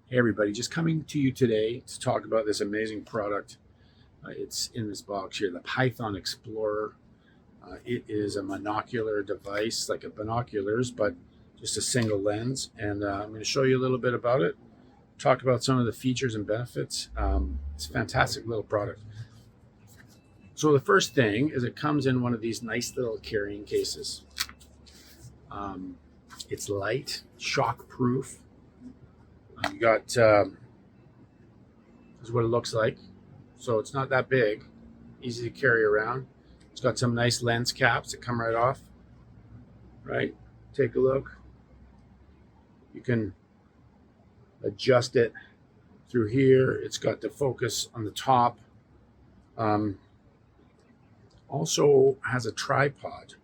Hey everybody, just coming to you today to talk about this amazing product. It's in this box here, the Python Explorer. It is a monocular device, like a binoculars, but just a single lens. And I'm going to show you a little bit about it, talk about some of the features and benefits. It's a fantastic little product. So the first thing is it comes in one of these nice little carrying cases. It's light, shock proof. You got this is what it looks like. So it's not that big, easy to carry around. It's got some nice lens caps that come right off. Right? Take a look. You can adjust it through here. It's got the focus on the top. Also has a tripod.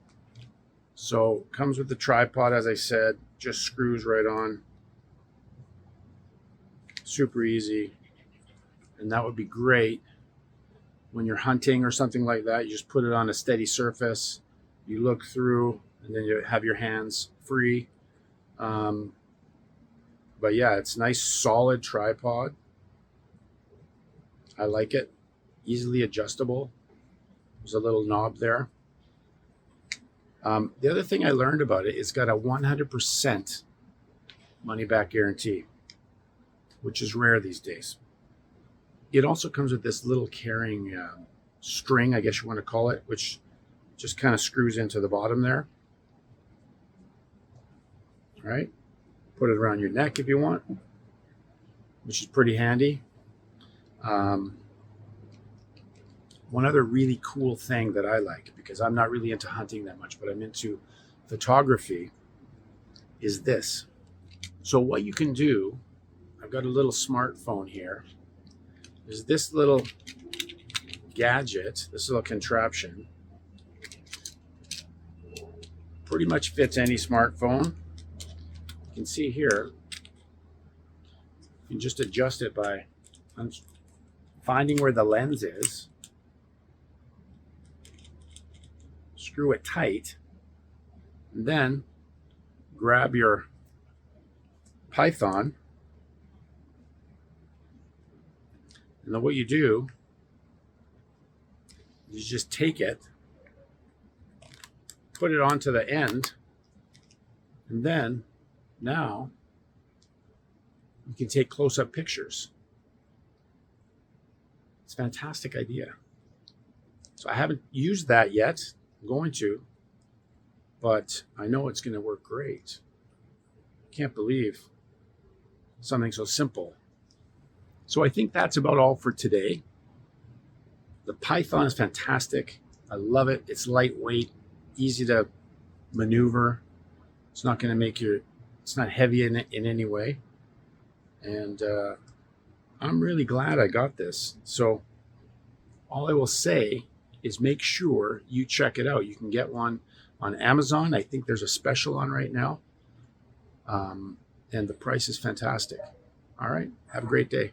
So comes with the tripod, as I said, just screws right on. Super easy. And that would be great when you're hunting or something like that. You just put it on a steady surface, you look through, and then you have your hands free. But yeah, it's a nice solid tripod. I like it. Easily adjustable. There's a little knob there. The other thing I learned about it, it's got a 100% money back guarantee, which is rare these days. It also comes with this little carrying string, I guess you want to call it, which just kind of screws into the bottom there. All right. Put it around your neck if you want, which is pretty handy. One other really cool thing that I like, because I'm not really into hunting that much, but I'm into photography, is this. So what you can do, I've got a little smartphone here. There's this little gadget, this little contraption. Pretty much fits any smartphone. You can see here, you can just adjust it by finding where the lens is. Screw it tight, and then grab your Python. And then what you do is just take it, put it onto the end, and then now you can take close-up pictures. It's a fantastic idea. So I haven't used that yet. I'm going to, but I know it's going to work great. Can't believe something so simple. So I think that's about all for today. The Python is fantastic. I love it. It's lightweight, easy to maneuver. It's not going to make it's not heavy in any way. And I'm really glad I got this. So all I will say is make sure you check it out. You can get one on Amazon. I think there's a special on right now. And the price is fantastic. All right. Have a great day.